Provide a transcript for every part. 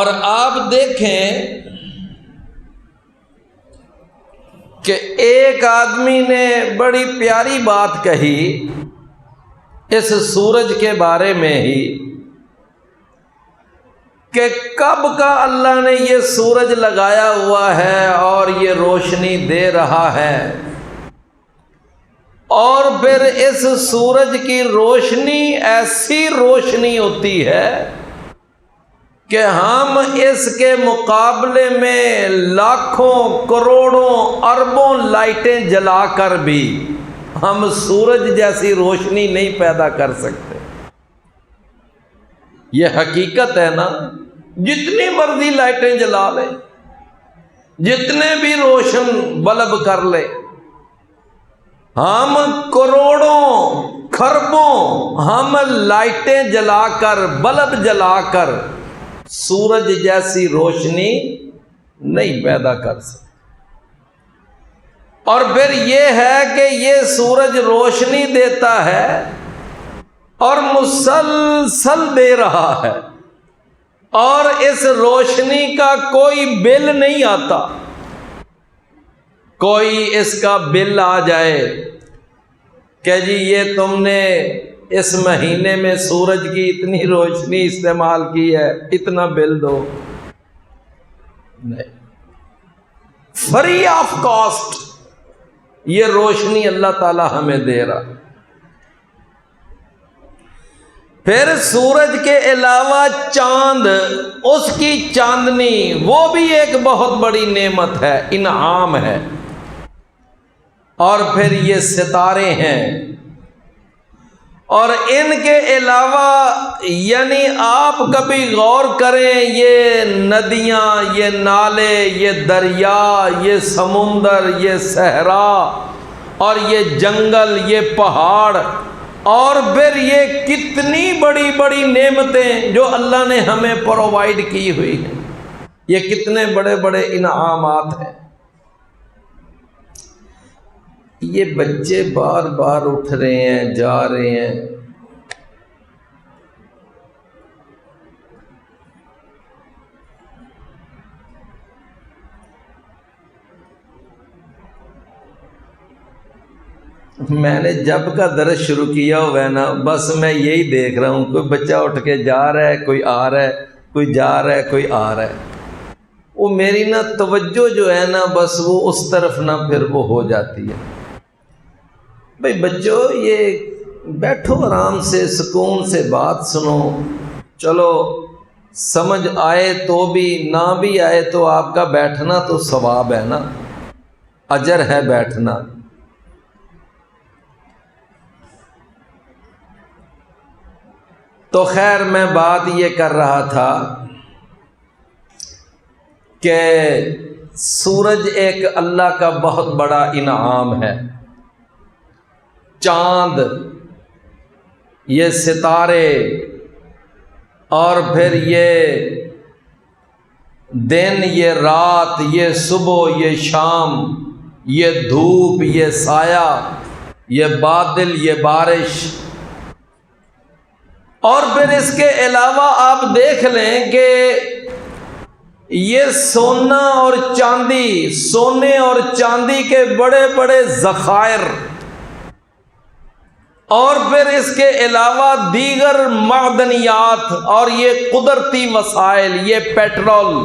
اور آپ دیکھیں کہ ایک آدمی نے بڑی پیاری بات کہی اس سورج کے بارے میں ہی کہ کب کا اللہ نے یہ سورج لگایا ہوا ہے اور یہ روشنی دے رہا ہے، اور پھر اس سورج کی روشنی ایسی روشنی ہوتی ہے کہ ہم اس کے مقابلے میں لاکھوں کروڑوں اربوں لائٹیں جلا کر بھی ہم سورج جیسی روشنی نہیں پیدا کر سکتے۔ یہ حقیقت ہے نا، جتنی مرضی لائٹیں جلا لے، جتنے بھی روشن بلب کر لے، ہم کروڑوں کھربوں ہم لائٹیں جلا کر بلب جلا کر سورج جیسی روشنی نہیں پیدا کر سکتے۔ اور پھر یہ ہے کہ یہ سورج روشنی دیتا ہے اور مسلسل دے رہا ہے، اور اس روشنی کا کوئی بل نہیں آتا۔ کوئی اس کا بل آ جائے کہ جی یہ تم نے اس مہینے میں سورج کی اتنی روشنی استعمال کی ہے، اتنا بل دو، نہیں، فری آف کاسٹ یہ روشنی اللہ تعالی ہمیں دے رہا۔ پھر سورج کے علاوہ چاند، اس کی چاندنی، وہ بھی ایک بہت بڑی نعمت ہے، انعام ہے۔ اور پھر یہ ستارے ہیں، اور ان کے علاوہ یعنی آپ کبھی غور کریں، یہ ندیاں، یہ نالے، یہ دریا، یہ سمندر، یہ صحرا، اور یہ جنگل، یہ پہاڑ، اور پھر یہ کتنی بڑی بڑی نعمتیں جو اللہ نے ہمیں پرووائڈ کی ہوئی ہیں، یہ کتنے بڑے بڑے انعامات ہیں۔ یہ بچے بار بار اٹھ رہے ہیں، جا رہے ہیں، میں نے جب کا درس شروع کیا ہوا ہے نا، بس میں یہی دیکھ رہا ہوں، کوئی بچہ اٹھ کے جا رہا ہے، کوئی آ رہا ہے، کوئی جا رہا ہے، کوئی آ رہا ہے۔ وہ میری نا توجہ جو ہے نا، بس وہ اس طرف نہ پھر وہ ہو جاتی ہے۔ بھئی بچوں، یہ بیٹھو آرام سے، سکون سے بات سنو، چلو سمجھ آئے تو بھی، نہ بھی آئے تو آپ کا بیٹھنا تو ثواب ہے نا، اجر ہے بیٹھنا۔ تو خیر میں بات یہ کر رہا تھا کہ سورج ایک اللہ کا بہت بڑا انعام ہے، چاند، یہ ستارے، اور پھر یہ دن، یہ رات، یہ صبح، یہ شام، یہ دھوپ، یہ سایہ، یہ بادل، یہ بارش، اور پھر اس کے علاوہ آپ دیکھ لیں کہ یہ سونا اور چاندی، سونے اور چاندی کے بڑے بڑے ذخائر، اور پھر اس کے علاوہ دیگر معدنیات، اور یہ قدرتی وسائل، یہ پیٹرول،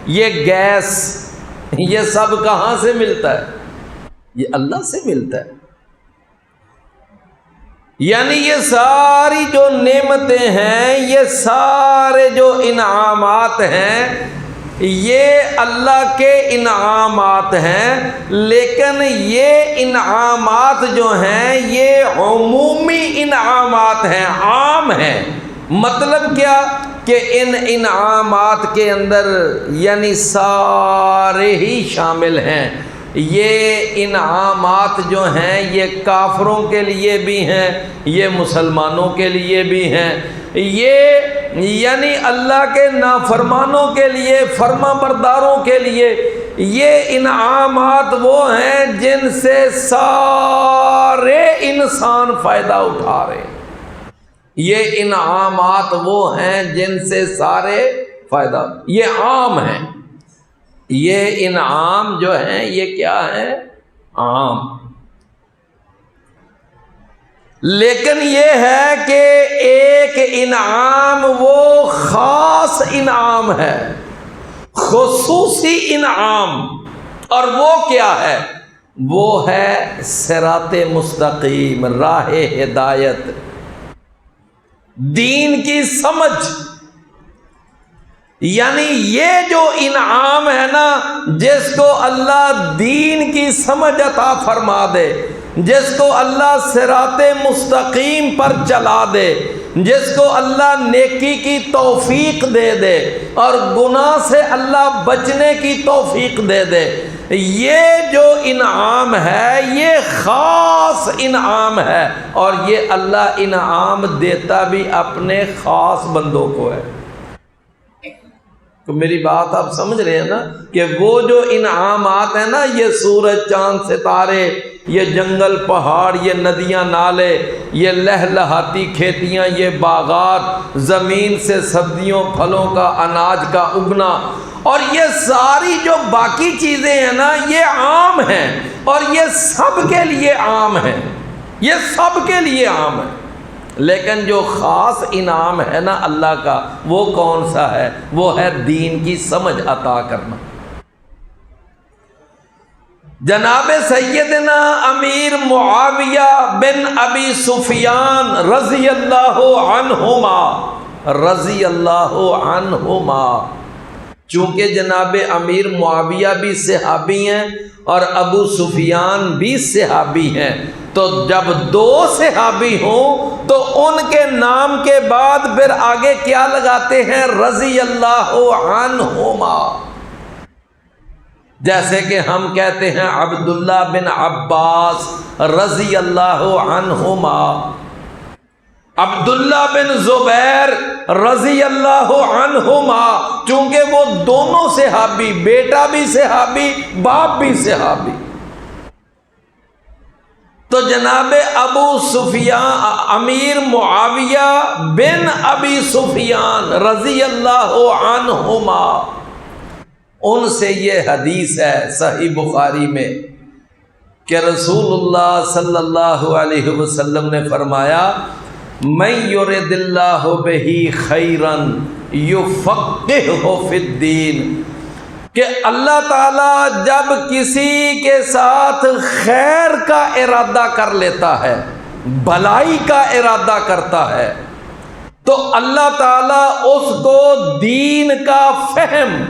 یہ گیس، یہ سب کہاں سے ملتا ہے؟ یہ اللہ سے ملتا ہے۔ یعنی یہ ساری جو نعمتیں ہیں، یہ سارے جو انعامات ہیں، یہ اللہ کے انعامات ہیں، لیکن یہ انعامات جو ہیں یہ عمومی انعامات ہیں، عام ہیں۔ مطلب کیا کہ ان انعامات کے اندر یعنی سارے ہی شامل ہیں۔ یہ انعامات جو ہیں یہ کافروں کے لیے بھی ہیں، یہ مسلمانوں کے لیے بھی ہیں، یہ یعنی اللہ کے نافرمانوں کے لیے، فرما برداروں کے لیے یہ انعامات وہ ہیں جن سے سارے انسان فائدہ اٹھا رہے ہیں۔ یہ انعامات وہ ہیں جن سے سارے فائدہ، یہ عام ہے، یہ انعام جو ہیں یہ کیا ہے؟ عام۔ لیکن یہ ہے کہ ایک انعام وہ خاص انعام ہے، خصوصی انعام، اور وہ کیا ہے؟ وہ ہے صراط مستقیم، راہ ہدایت، دین کی سمجھ۔ یعنی یہ جو انعام ہے نا، جس کو اللہ دین کی سمجھ عطا فرما دے، جس کو اللہ صراط مستقیم پر چلا دے، جس کو اللہ نیکی کی توفیق دے دے اور گناہ سے اللہ بچنے کی توفیق دے دے، یہ جو انعام ہے یہ خاص انعام ہے، اور یہ اللہ انعام دیتا بھی اپنے خاص بندوں کو ہے۔ تو میری بات آپ سمجھ رہے ہیں نا کہ وہ جو انعامات ہیں نا، یہ سورج چاند ستارے، یہ جنگل پہاڑ، یہ ندیاں نالے، یہ لہلہاتی کھیتیاں، یہ باغات، زمین سے سبزیوں پھلوں کا اناج کا اگنا، اور یہ ساری جو باقی چیزیں ہیں نا یہ عام ہیں، اور یہ سب کے لیے عام ہیں، یہ سب کے لیے عام ہے۔ لیکن جو خاص انعام ہے نا اللہ کا، وہ کون سا ہے؟ وہ ہے دین کی سمجھ عطا کرنا۔ جناب سیدنا امیر معاویہ بن ابی سفیان رضی اللہ عنہما، چونکہ جناب امیر معاویہ بھی صحابی ہیں اور ابو سفیان بھی صحابی ہیں، تو جب دو صحابی ہوں تو ان کے نام کے بعد پھر آگے کیا لگاتے ہیں؟ رضی اللہ عنہما۔ جیسے کہ ہم کہتے ہیں عبداللہ بن عباس رضی اللہ عنہما، عبداللہ بن زبیر رضی اللہ عنہما، چونکہ وہ دونوں صحابی، بیٹا بھی صحابی باپ بھی صحابی۔ تو جناب ابو سفیان امیر معاویہ بن ابی سفیان رضی اللہ عنہما، ان سے یہ حدیث ہے صحیح بخاری میں کہ رسول اللہ صلی اللہ علیہ وسلم نے فرمایا، من یرد اللہ بہ خیرا یفقہہ فی الدین، کہ اللہ تعالیٰ جب کسی کے ساتھ خیر کا ارادہ کر لیتا ہے، بھلائی کا ارادہ کرتا ہے، تو اللہ تعالیٰ اس کو دین کا فہم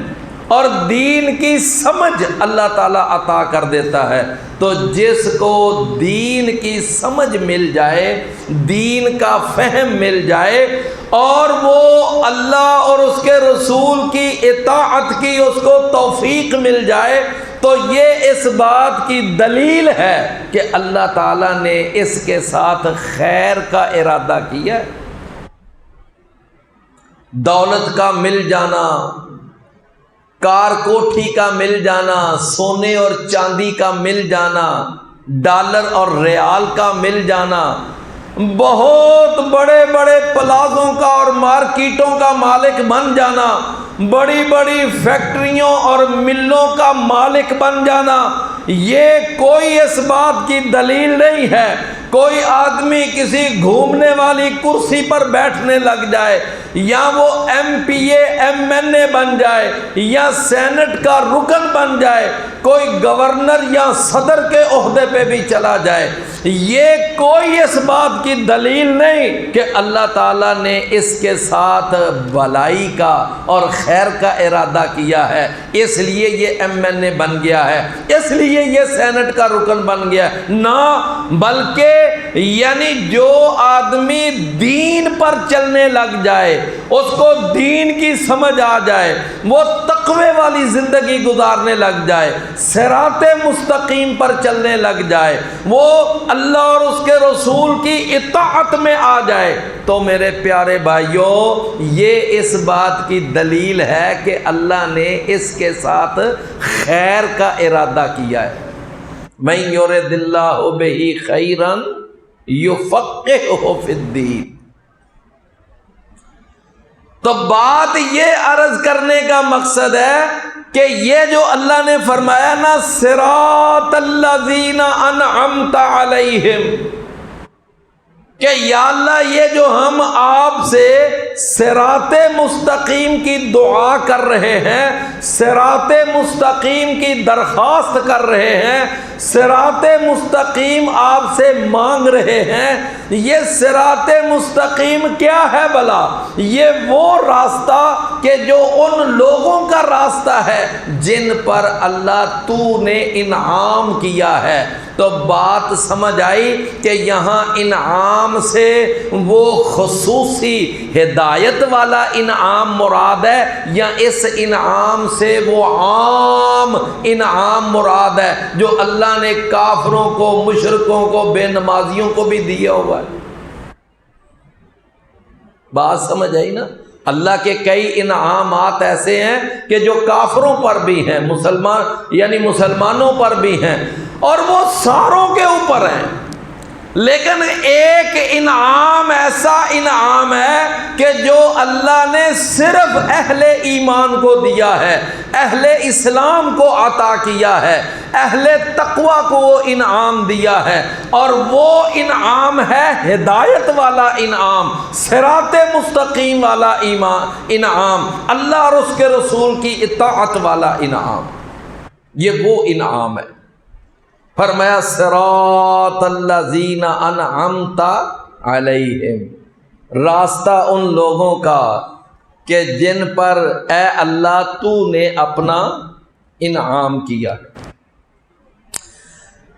اور دین کی سمجھ اللہ تعالیٰ عطا کر دیتا ہے۔ تو جس کو دین کی سمجھ مل جائے، دین کا فہم مل جائے، اور وہ اللہ اور اس کے رسول کی اطاعت کی اس کو توفیق مل جائے، تو یہ اس بات کی دلیل ہے کہ اللہ تعالیٰ نے اس کے ساتھ خیر کا ارادہ کیا۔ دولت کا مل جانا، کار کوٹھی کا مل جانا، سونے اور چاندی کا مل جانا، ڈالر اور ریال کا مل جانا، بہت بڑے بڑے پلازوں کا اور مارکیٹوں کا مالک بن جانا، بڑی بڑی فیکٹریوں اور ملوں کا مالک بن جانا، یہ کوئی اس بات کی دلیل نہیں ہے۔ کوئی آدمی کسی گھومنے والی کرسی پر بیٹھنے لگ جائے، یا وہ MP MNA بن جائے، یا سینٹ کا رکن بن جائے، کوئی گورنر یا صدر کے عہدے پہ بھی چلا جائے، یہ کوئی اس بات کی دلیل نہیں کہ اللہ تعالیٰ نے اس کے ساتھ بھلائی کا اور خیر کا ارادہ کیا ہے، اس لیے یہ MNA بن گیا ہے، اس لیے یہ سینٹ کا رکن بن گیا ہے۔ نہ، بلکہ یعنی جو آدمی دین پر چلنے لگ جائے، اس کو دین کی سمجھ آ جائے، وہ تقوی والی زندگی گزارنے لگ جائے، صراط مستقیم پر چلنے لگ جائے، وہ اللہ اور اس کے رسول کی اطاعت میں آ جائے، تو میرے پیارے بھائیوں، یہ اس بات کی دلیل ہے کہ اللہ نے اس کے ساتھ خیر کا ارادہ کیا ہے۔ من یرد اللہ بہ خیرا یفقہہ فی الدین۔ تو بات یہ عرض کرنے کا مقصد ہے کہ یہ جو اللہ نے فرمایا نا صراط الذین انعمت علیہم، کہ یا اللہ یہ جو ہم آپ سے صراط مستقیم کی دعا کر رہے ہیں، صراط مستقیم کی درخواست کر رہے ہیں، صراط مستقیم آپ سے مانگ رہے ہیں، یہ صراط مستقیم کیا ہے بھلا؟ یہ وہ راستہ کہ جو ان لوگوں کا راستہ ہے جن پر اللہ تو نے انعام کیا ہے۔ تو بات سمجھ آئی کہ یہاں انعام سے وہ خصوصی ہدایت والا انعام مراد ہے، یا اس انعام سے وہ عام انعام مراد ہے جو اللہ نے کافروں کو، مشرکوں کو، بے نمازیوں کو بھی دیا ہوا ہے؟ بات سمجھ آئی نا؟ اللہ کے کئی انعامات ایسے ہیں کہ جو کافروں پر بھی ہیں، مسلمانوں پر بھی ہیں، اور وہ ساروں کے اوپر ہیں، لیکن ایک انعام ایسا انعام ہے کہ جو اللہ نے صرف اہل ایمان کو دیا ہے، اہل اسلام کو عطا کیا ہے، اہل تقوی کو وہ انعام دیا ہے، اور وہ انعام ہے ہدایت والا انعام، صراط مستقیم والا انعام، اللہ اور اس کے رسول کی اطاعت والا انعام۔ یہ وہ انعام ہے۔ فرمایا صراط الذین انعمت علیہم، راستہ ان لوگوں کا کہ جن پر اے اللہ تو نے اپنا انعام کیا۔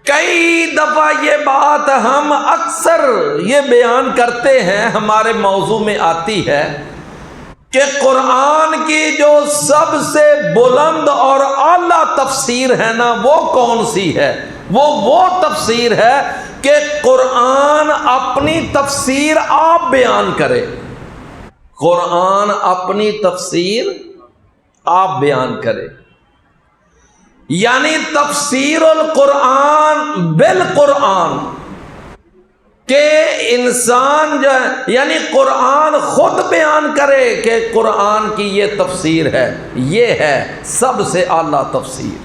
کئی دفعہ یہ بات ہم اکثر یہ بیان کرتے ہیں، ہمارے موضوع میں آتی ہے کہ قرآن کی جو سب سے بلند اور اعلیٰ تفسیر ہے نا، وہ کون سی ہے؟ وہ تفسیر ہے کہ قرآن اپنی تفسیر آپ بیان کرے، قرآن اپنی تفسیر آپ بیان کرے، یعنی تفسیر القرآن بالقرآن، کہ انسان جو ہے یعنی قرآن خود بیان کرے کہ قرآن کی یہ تفسیر ہے، یہ ہے سب سے اعلیٰ تفسیر۔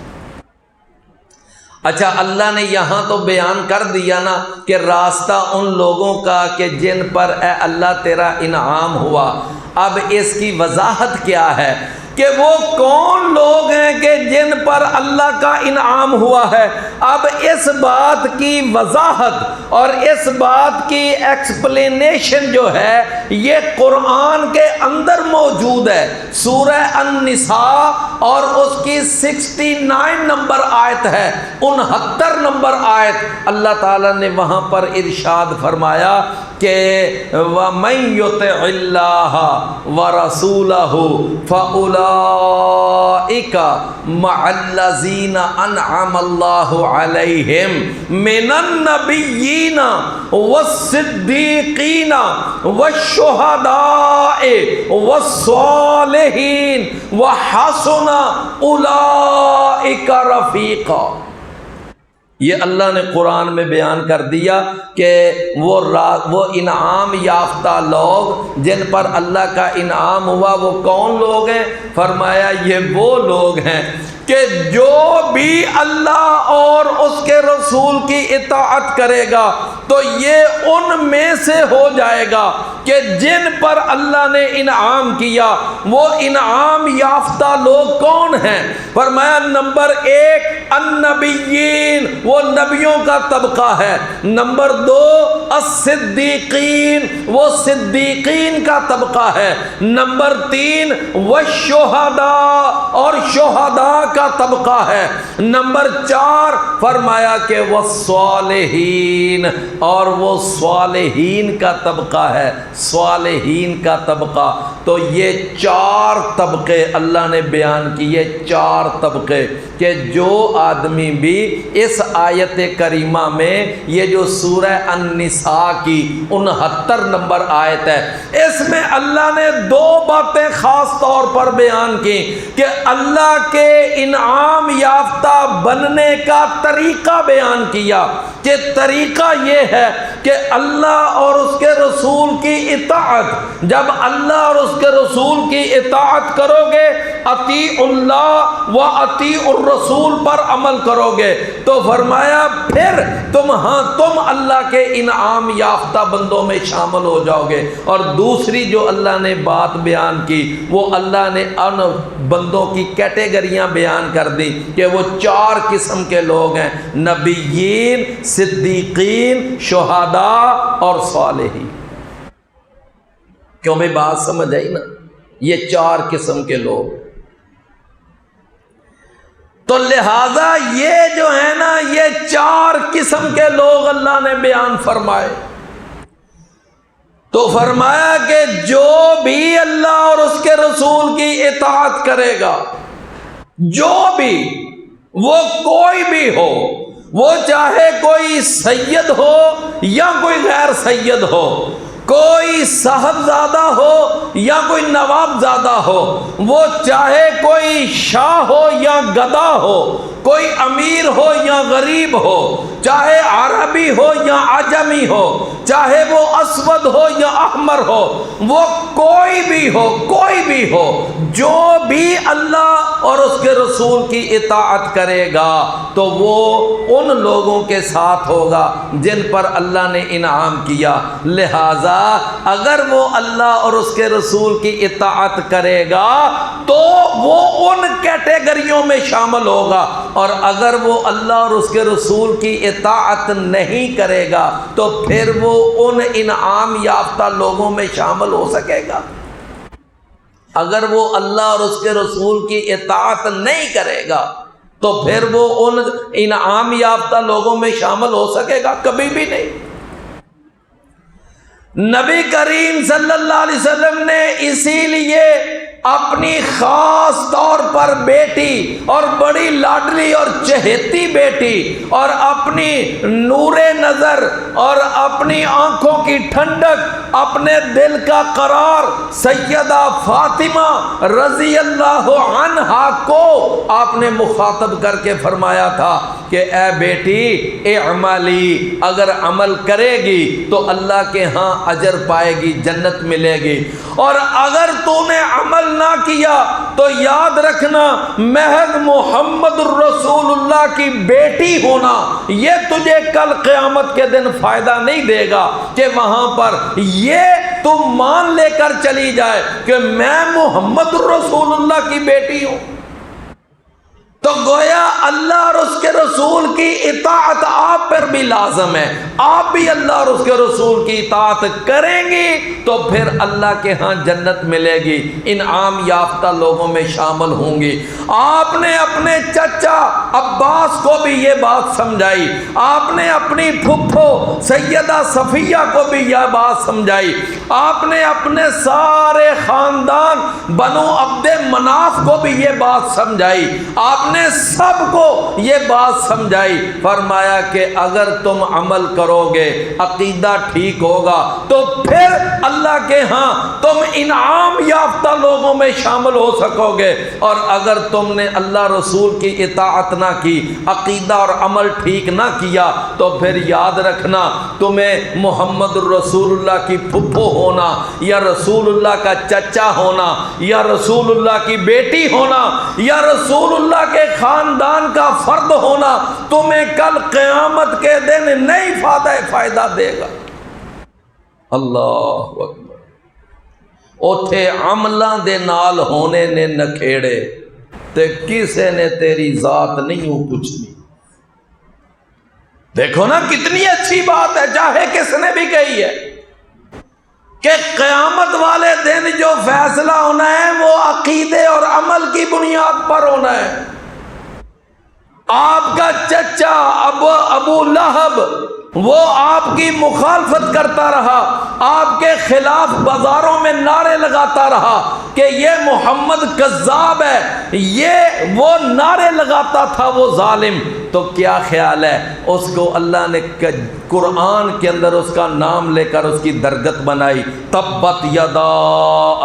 اچھا، اللہ نے یہاں تو بیان کر دیا نا کہ راستہ ان لوگوں کا کہ جن پر اے اللہ تیرا انعام ہوا۔ اب اس کی وضاحت کیا ہے کہ وہ کون لوگ ہیں کہ جن پر اللہ کا انعام ہوا ہے؟ اب اس بات کی وضاحت اور اس بات کی ایکسپلینیشن جو ہے یہ قرآن کے اندر موجود ہے۔ سورہ النساء اور اس کی 69 نمبر آیت ہے، 69 نمبر آیت، اللہ تعالیٰ نے وہاں پر ارشاد فرمایا کہ وَمَن يُطِعِ اللَّهَ وَرَسُولَهُ فَأُولَئِكَ مَعَ الَّذِينَ أَنْعَمَ اللَّهُ عَلَيْهِمْ مِنَ النَّبِيِّينَ وَالصِّدِّيقِينَ وَالشُّهَدَاءِ وَالصَّالِحِينَ وَحَسُنَ أُولَئِكَ رَفِيقًا۔ یہ اللہ نے قرآن میں بیان کر دیا کہ وہ انعام یافتہ لوگ جن پر اللہ کا انعام ہوا وہ کون لوگ ہیں؟ فرمایا یہ وہ لوگ ہیں کہ جو بھی اللہ اور اس کے رسول کی اطاعت کرے گا تو یہ ان میں سے ہو جائے گا کہ جن پر اللہ نے انعام کیا۔ وہ انعام یافتہ لوگ کون ہیں؟ فرمایا نمبر 1 النبیین، وہ نبیوں کا طبقہ ہے۔ نمبر 2 الصدیقین، وہ صدیقین کا طبقہ ہے۔ نمبر 3 والشہداء، اور شہداء کا طبقہ ہے۔ نمبر 4 فرمایا کہ والصالحین، اور وہ صالحین کا طبقہ ہے، صالحین کا طبقہ۔ تو یہ 4 طبقے اللہ نے بیان کیے، 4 طبقے، کہ جو آدمی بھی اس آیت کریمہ میں یہ جو سورہ النساء کی 69 نمبر آیت ہے، اس میں اللہ نے 2 باتیں خاص طور پر بیان کی کہ اللہ کے انعام یافتہ بننے کا طریقہ بیان کیا، کہ طریقہ یہ ہے کہ اللہ اور اس کے رسول کی اطاعت، جب اللہ اور اس کے رسول کی اطاعت کرو گے، اطیع اللہ و اطیع الرسول پر عمل کرو گے، تو فرمایا پھر تم اللہ کے انعام یافتہ بندوں میں شامل ہو جاؤ گے۔ اور دوسری جو اللہ نے بات بیان کی، وہ اللہ نے ان بندوں کی کیٹیگریاں بیان کر دی کہ وہ 4 قسم کے لوگ ہیں: نبیین، صدیقین، شہداء اور صالحین۔ کیوں میں بات سمجھ آئی نا؟ یہ 4 قسم کے لوگ، تو لہذا یہ جو ہے نا، یہ 4 قسم کے لوگ اللہ نے بیان فرمائے۔ تو فرمایا کہ جو بھی اللہ اور اس کے رسول کی اطاعت کرے گا، جو بھی، وہ کوئی بھی ہو، وہ چاہے کوئی سید ہو یا کوئی غیر سید ہو، کوئی صاحبزادہ ہو یا کوئی نوابزادہ ہو، وہ چاہے کوئی شاہ ہو یا گدا ہو، کوئی امیر ہو یا غریب ہو، چاہے عربی ہو یا عجمی ہو، چاہے وہ اسود ہو یا احمر ہو، وہ کوئی بھی ہو، کوئی بھی ہو، جو بھی اللہ اور اس کے رسول کی اطاعت کرے گا تو وہ ان لوگوں کے ساتھ ہوگا جن پر اللہ نے انعام کیا۔ لہذا اگر وہ اللہ اور اس کے رسول کی اطاعت کرے گا تو وہ ان کیٹیگریوں میں شامل ہوگا، اور اگر وہ اللہ اور اس کے رسول کی اطاعت نہیں کرے گا تو پھر وہ ان انعام یافتہ لوگوں میں شامل ہو سکے گا؟ اگر وہ اللہ اور اس کے رسول کی اطاعت نہیں کرے گا تو پھر وہ ان انعام یافتہ لوگوں میں شامل ہو سکے گا؟ کبھی بھی نہیں۔ نبی کریم صلی اللہ علیہ وسلم نے اسی لیے اپنی خاص طور پر بیٹی اور بڑی لاڈلی اور چہیتی بیٹی اور اپنی نور نظر اور اپنی آنکھوں کی ٹھنڈک، اپنے دل کا قرار سیدہ فاطمہ رضی اللہ عنہا کو آپ نے مخاطب کر کے فرمایا تھا کہ اے بیٹی اعملی، اگر عمل کرے گی تو اللہ کے ہاں اجر پائے گی، جنت ملے گی، اور اگر تو نے عمل نہ کیا تو یاد رکھنا محض محمد الرسول اللہ کی بیٹی ہونا یہ تجھے کل قیامت کے دن فائدہ نہیں دے گا کہ وہاں پر یہ تم مان لے کر چلی جائے کہ میں محمد الرسول اللہ کی بیٹی ہوں۔ تو گویا اللہ اور اس کے رسول کی اطاعت آپ پر بھی لازم ہے۔ آپ بھی اللہ اور اس کے رسول کی اطاعت کریں گی تو پھر اللہ کے ہاں جنت ملے گی، انعام یافتہ لوگوں میں شامل ہوں گی۔ آپ نے اپنے چچا عباس کو بھی یہ بات سمجھائی، آپ نے اپنی پھپھو سیدہ صفیہ کو بھی یہ بات سمجھائی، آپ نے اپنے سارے خاندان بنو عبد مناف کو بھی یہ بات سمجھائی، آپ نے سب کو یہ بات سمجھائی۔ فرمایا کہ اگر تم عمل کرو گے، عقیدہ ٹھیک ہوگا تو پھر اللہ کے ہاں تم انعام یافتہ لوگوں میں شامل ہو سکو گے، اور اگر تم نے اللہ رسول کی اطاعت نہ کی، عقیدہ اور عمل ٹھیک نہ کیا تو پھر یاد رکھنا تمہیں محمد الرسول اللہ کی پھپھو ہونا یا رسول اللہ کا چچا ہونا یا رسول اللہ کی بیٹی ہونا یا رسول اللہ کے خاندان کا فرد ہونا تمہیں کل قیامت کے دن نہیں فائدہ دے گا۔ اللہ اکبر۔ اوتھے عملاں دے نال ہونے نے نکھیڑے تے کسے نے تیری ذات نہیں ہو پوچھنی۔ دیکھو نا کتنی اچھی بات ہے، چاہے کس نے بھی کہی ہے کہ قیامت والے دن جو فیصلہ ہونا ہے وہ عقیدے اور عمل کی بنیاد پر ہونا ہے۔ آپ کا چچا ابو لہب وہ آپ کی مخالفت کرتا رہا، آپ کے خلاف بازاروں میں نعرے لگاتا رہا کہ یہ محمد کذاب ہے، یہ وہ نعرے لگاتا تھا وہ ظالم، تو کیا خیال ہے اس کو اللہ نے قرآن کے اندر اس کا نام لے کر اس کی درگت بنائی، تبت یدا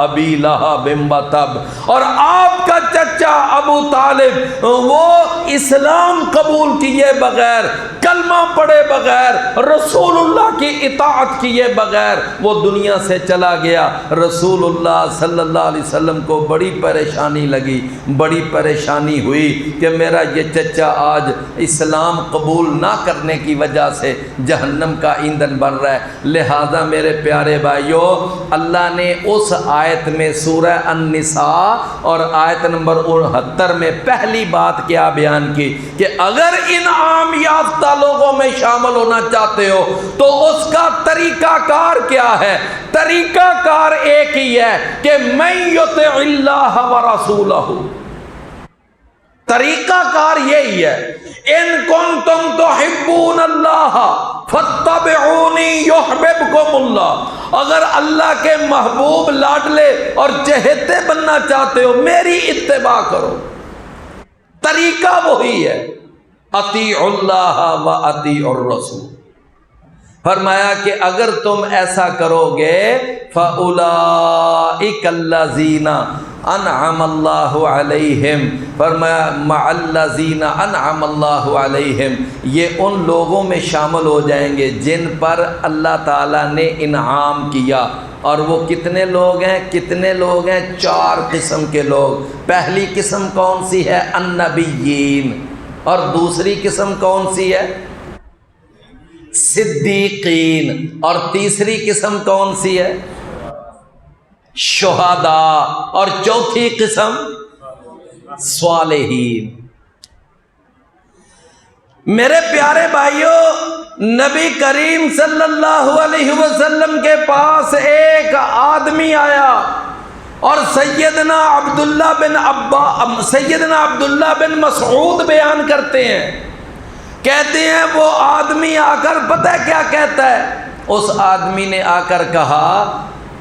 ابی لہب وتب۔ اور آپ کا چچا ابو طالب وہ اسلام قبول کیے بغیر، کلمہ پڑھے بغیر، رسول اللہ کی اطاعت کیے بغیر وہ دنیا سے چلا گیا۔ رسول اللہ صلی اللہ علیہ وسلم کو بڑی پریشانی لگی، بڑی پریشانی ہوئی کہ میرا یہ چچا آج اسلام قبول نہ کرنے کی وجہ سے جہنم کا ایندھن بن رہا ہے۔ لہذا میرے پیارے بھائیوں، اللہ نے اس آیت میں سورہ النساء اور آیت نمبر 69 میں پہلی بات کیا بیان کی کہ اگر انعام یافتہ لوگوں میں شامل ہونا چاہتے ہو تو اس کا طریقہ کار کیا ہے؟ طریقہ کار ایک ہی ہے کہ من یطع اللہ ورسولہ، طریقہ کار یہی ہے، ان کنتم تحبون اللہ فاتبعونی یحببکم اللہ، اگر اللہ کے محبوب لاڈلے اور چہیتے بننا چاہتے ہو میری اتباع کرو۔ طریقہ وہی ہے، اطیعوا اللہ و اطیعوا الرسول۔ فرمایا کہ اگر تم ایسا کرو گے فَأُولَئِكَ الَّذِينَ انعم اللہ علیہم، فرمایا مع الذین انعم اللہ علیہم، یہ ان لوگوں میں شامل ہو جائیں گے جن پر اللہ تعالیٰ نے انعام کیا۔ اور وہ کتنے لوگ ہیں؟ کتنے لوگ ہیں؟ 4 قسم کے لوگ۔ پہلی قسم کون سی ہے؟ النبیین۔ اور دوسری قسم کون سی ہے؟ صدیقین۔ اور تیسری قسم کون سی ہے؟ شہداء۔ اور چوتھی قسم صالحین۔ میرے پیارے بھائیوں، نبی کریم صلی اللہ علیہ وسلم کے پاس ایک آدمی آیا اور سیدنا عبداللہ بن مسعود بیان کرتے ہیں، کہتے ہیں وہ آدمی آ کر پتہ کیا کہتا ہے؟ اس آدمی نے آ کر کہا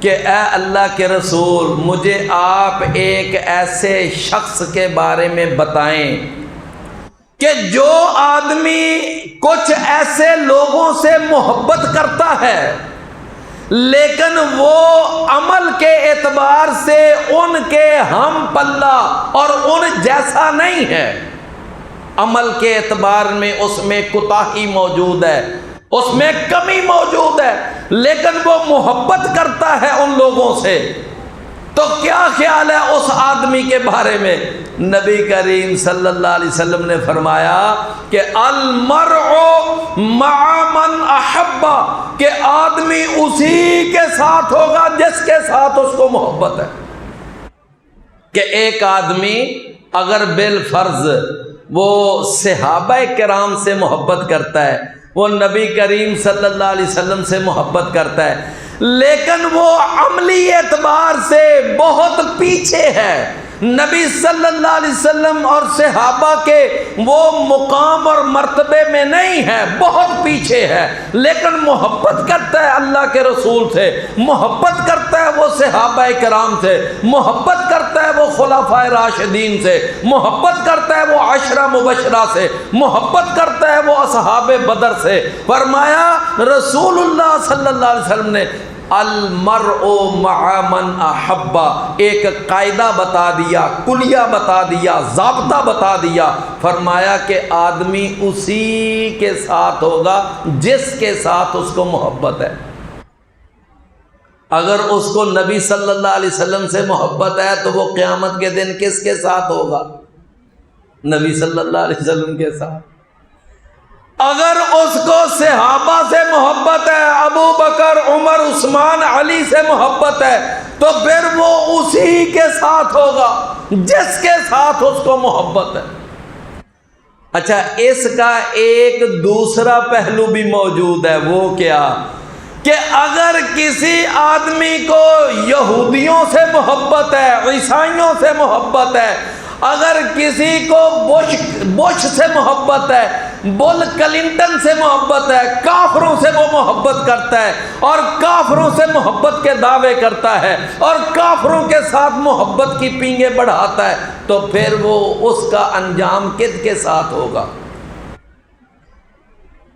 کہ اے اللہ کے رسول، مجھے آپ ایک ایسے شخص کے بارے میں بتائیں کہ جو آدمی کچھ ایسے لوگوں سے محبت کرتا ہے لیکن وہ عمل کے اعتبار سے ان کے ہم پلہ اور ان جیسا نہیں ہے، عمل کے اعتبار میں اس میں کوتاہی موجود ہے، اس میں کمی موجود ہے، لیکن وہ محبت کرتا ہے ان لوگوں سے، تو کیا خیال ہے اس آدمی کے بارے میں؟ نبی کریم صلی اللہ علیہ وسلم نے فرمایا کہ المرء مع من احب، کہ آدمی اسی کے ساتھ ہوگا جس کے ساتھ اس کو محبت ہے۔ کہ ایک آدمی اگر بالفرض وہ صحابہ کرام سے محبت کرتا ہے، وہ نبی کریم صلی اللہ علیہ وسلم سے محبت کرتا ہے، لیکن وہ عملی اعتبار سے بہت پیچھے ہے، نبی صلی اللہ علیہ وسلم اور صحابہ کے وہ مقام اور مرتبے میں نہیں ہے، بہت پیچھے ہے، لیکن محبت کرتا ہے اللہ کے رسول سے، محبت کرتا ہے وہ صحابہ کرام سے، محبت کرتا ہے وہ خلفائے راشدین سے، محبت کرتا ہے وہ 10 مبشرہ سے، محبت کرتا ہے وہ اصحاب بدر سے۔ فرمایا رسول اللہ صلی اللہ علیہ وسلم نے المرء مع من احب، ایک قاعدہ بتا دیا، کلیہ بتا دیا، ضابطہ بتا دیا، فرمایا کہ آدمی اسی کے ساتھ ہوگا جس کے ساتھ اس کو محبت ہے۔ اگر اس کو نبی صلی اللہ علیہ وسلم سے محبت ہے تو وہ قیامت کے دن کس کے ساتھ ہوگا؟ نبی صلی اللہ علیہ وسلم کے ساتھ۔ اگر اس کو صحابہ سے محبت ہے، ابو بکر، عمر، عثمان، علی سے محبت ہے، تو پھر وہ اسی کے ساتھ ہوگا جس کے ساتھ اس کو محبت ہے۔ اچھا، اس کا ایک دوسرا پہلو بھی موجود ہے، وہ کیا کہ اگر کسی آدمی کو یہودیوں سے محبت ہے، عیسائیوں سے محبت ہے، اگر کسی کو بش سے محبت ہے، بل کلنٹن سے محبت ہے، کافروں سے وہ محبت کرتا ہے اور کافروں سے محبت کے دعوے کرتا ہے اور کافروں کے ساتھ محبت کی پینگیں بڑھاتا ہے، تو پھر وہ اس کا انجام کس کے ساتھ ہوگا؟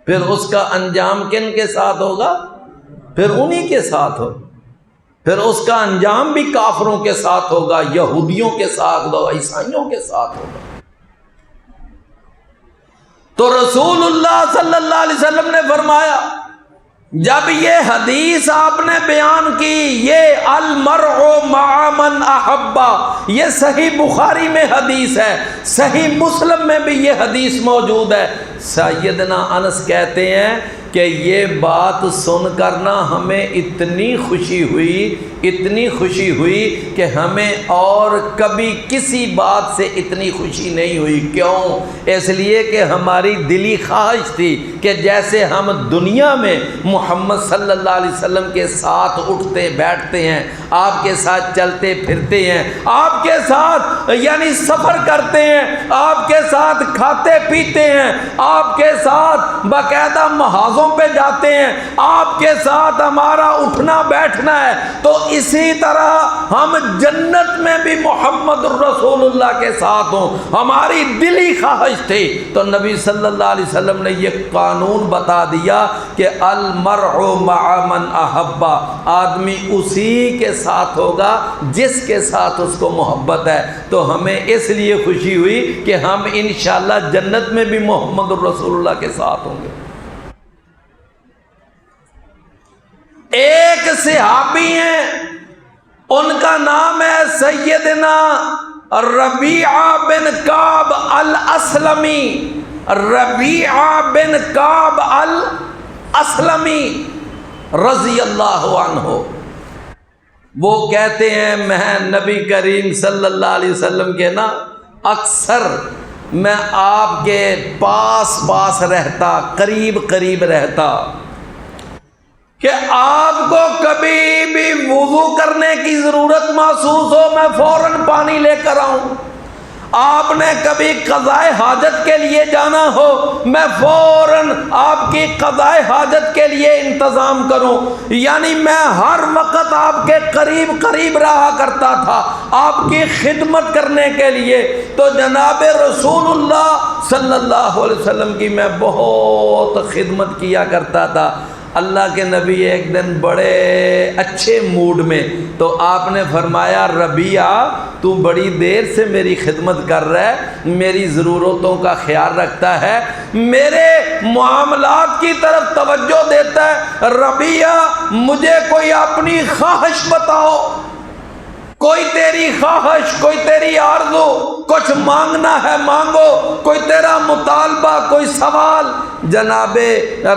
پھر اس کا انجام کن کے ساتھ ہوگا؟ پھر انہی کے ساتھ ہوگا، پھر اس کا انجام بھی کافروں کے ساتھ ہوگا، یہودیوں کے ساتھ ہوگا، عیسائیوں کے ساتھ ہوگا۔ تو رسول اللہ صلی اللہ علیہ وسلم نے فرمایا، جب یہ حدیث آپ نے بیان کی، یہ المرء مع من احبا، یہ صحیح بخاری میں حدیث ہے، صحیح مسلم میں بھی یہ حدیث موجود ہے۔ سیدنا انس کہتے ہیں کہ یہ بات سن کر نا ہمیں اتنی خوشی ہوئی کہ ہمیں اور کبھی کسی بات سے اتنی خوشی نہیں ہوئی۔ کیوں؟ اس لیے کہ ہماری دلی خواہش تھی کہ جیسے ہم دنیا میں محمد صلی اللہ علیہ وسلم کے ساتھ اٹھتے بیٹھتے ہیں، آپ کے ساتھ چلتے پھرتے ہیں، آپ کے ساتھ یعنی سفر کرتے ہیں، آپ کے ساتھ کھاتے پیتے ہیں، آپ کے ساتھ باقاعدہ محاذوں پہ جاتے ہیں، آپ کے ساتھ ہمارا اٹھنا بیٹھنا ہے، تو اسی طرح ہم جنت میں بھی محمد الرسول اللہ کے ساتھ ہوں، ہماری دلی خواہش تھی۔ تو نبی صلی اللہ علیہ وسلم نے یہ قانون بتا دیا کہ المرء مع من احبا، آدمی اسی کے ساتھ ہوگا جس کے ساتھ اس کو محبت ہے۔ تو ہمیں اس لیے خوشی ہوئی کہ ہم انشاءاللہ جنت میں بھی محمد الرسول اللہ کے ساتھ ہوں گے۔ ایک صحابی ہیں، ان کا نام ہے سیدنا ربیعہ بن کعب الاسلمی، ربیعہ بن کعب الاسلمی رضی اللہ عنہ۔ وہ کہتے ہیں میں نبی کریم صلی اللہ علیہ وسلم کے نا اکثر میں آپ کے پاس رہتا، قریب رہتا، کہ آپ کو کبھی بھی وضو کرنے کی ضرورت محسوس ہو میں فوراً پانی لے کر آؤں، آپ نے کبھی قضائے حاجت کے لیے جانا ہو میں فوراً آپ کی قضائے حاجت کے لیے انتظام کروں، یعنی میں ہر وقت آپ کے قریب رہا کرتا تھا آپ کی خدمت کرنے کے لیے۔ تو جناب رسول اللہ صلی اللہ علیہ وسلم کی میں بہت خدمت کیا کرتا تھا۔ اللہ کے نبی ایک دن بڑے اچھے موڈ میں، تو آپ نے فرمایا ربیعہ تو بڑی دیر سے میری خدمت کر رہا ہے، میری ضرورتوں کا خیال رکھتا ہے، میرے معاملات کی طرف توجہ دیتا ہے، ربیعہ مجھے کوئی اپنی خواہش بتاؤ، کوئی تیری خواہش، کوئی تیری آرزو، کچھ مانگنا ہے مانگو، کوئی تیرا مطالبہ، کوئی سوال۔ جناب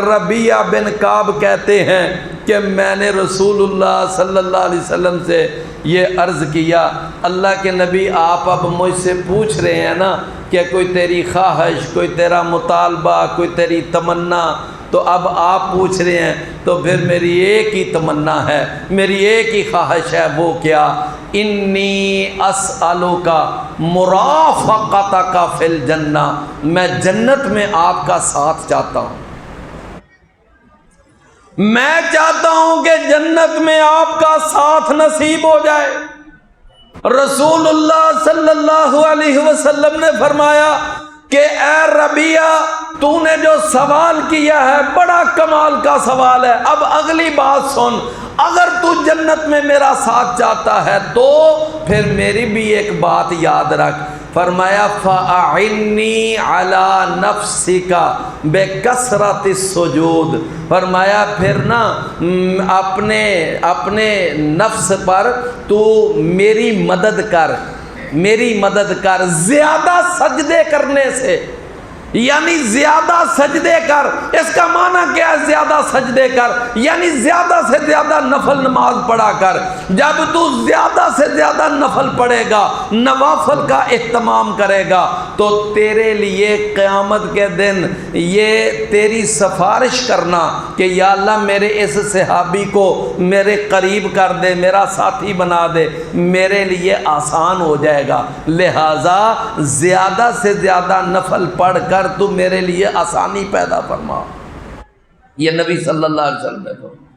ربیعہ بن کعب کہتے ہیں کہ میں نے رسول اللہ صلی اللہ علیہ وسلم سے یہ عرض کیا، اللہ کے نبی آپ اب مجھ سے پوچھ رہے ہیں نا کہ کوئی تیری خواہش، کوئی تیرا مطالبہ، کوئی تیری تمنا، تو اب آپ پوچھ رہے ہیں تو پھر میری ایک ہی تمنا ہے، میری ایک ہی خواہش ہے، وہ کیا؟ انی اسألک مرافقتک فی الجنہ، میں جنت میں آپ کا ساتھ چاہتا ہوں، میں چاہتا ہوں کہ جنت میں آپ کا ساتھ نصیب ہو جائے۔ رسول اللہ صلی اللہ علیہ وسلم نے فرمایا کہ اے ربیعہ تو نے جو سوال کیا ہے بڑا کمال کا سوال ہے، اب اگلی بات سن، اگر تو جنت میں میرا ساتھ چاہتا ہے تو پھر میری بھی ایک بات یاد رکھ۔ فرمایا فَأَعِنِّي عَلَى نَفْسِكَ بِكَثْرَةِ السُّجُودِ، فرمایا پھر نا اپنے نفس پر تو میری مدد کر زیادہ سجدے کرنے سے، یعنی زیادہ سجدے کر۔ اس کا معنی کیا ہے زیادہ سجدے کر؟ یعنی زیادہ سے زیادہ نفل نماز پڑھا کر۔ جب تو زیادہ سے زیادہ نفل پڑھے گا، نوافل کا اہتمام کرے گا، تو تیرے لیے قیامت کے دن یہ تیری سفارش کرنا کہ یا اللہ میرے اس صحابی کو میرے قریب کر دے، میرا ساتھی بنا دے، میرے لیے آسان ہو جائے گا۔ لہٰذا زیادہ سے زیادہ نفل پڑھ کر تو میرے لیے آسانی پیدا فرما، یہ نبی صلی اللہ علیہ وسلم نے فرمایا۔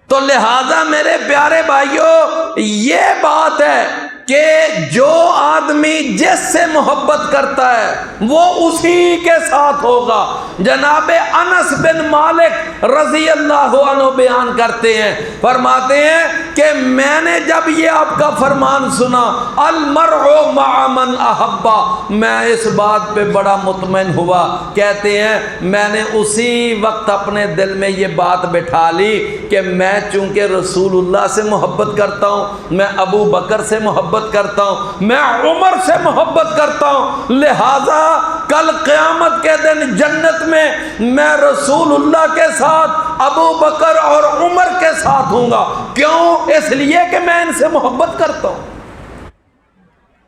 تو لہذا میرے پیارے بھائیوں یہ بات ہے کہ جو آدمی جس سے محبت کرتا ہے وہ اسی کے ساتھ ہوگا۔ جناب انس بن مالک رضی اللہ عنہ بیان کرتے ہیں، فرماتے ہیں کہ میں نے جب یہ آپ کا فرمان سنا المرء مع من احبا، میں اس بات پہ بڑا مطمئن ہوا، کہتے ہیں میں نے اسی وقت اپنے دل میں یہ بات بٹھا لی کہ میں چونکہ رسول اللہ سے محبت کرتا ہوں، میں ابو بکر سے محبت کرتا ہوں، میں عمر سے محبت کرتا ہوں، لہذا کل قیامت کے دن جنت میں رسول اللہ کے ساتھ ابو بکر اور عمر کے ساتھ ہوں گا۔ کیوں؟ اس لیے کہ میں ان سے محبت کرتا ہوں۔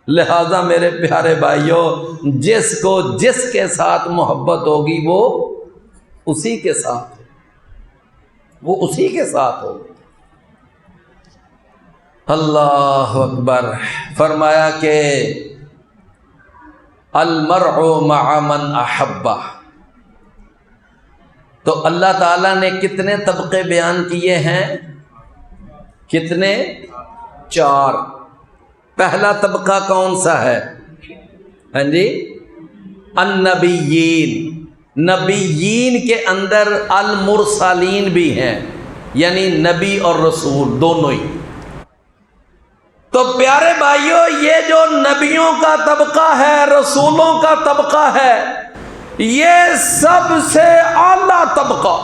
لہذا میرے پیارے بھائیوں، جس کو جس کے ساتھ محبت ہوگی وہ اسی کے ساتھ، وہ اسی کے ساتھ ہوگی۔ اللہ اکبر۔ فرمایا کہ المرء مع من احبہ، تو اللہ تعالیٰ نے کتنے طبقے بیان کیے ہیں؟ کتنے؟ 4۔ پہلا طبقہ کون سا ہے؟ ہاں جی، النبیین، نبیین کے اندر المرسلین بھی ہیں، یعنی نبی اور رسول دونوں ہی۔ تو پیارے بھائیوں، یہ جو نبیوں کا طبقہ ہے، رسولوں کا طبقہ ہے، یہ سب سے اعلیٰ طبقہ،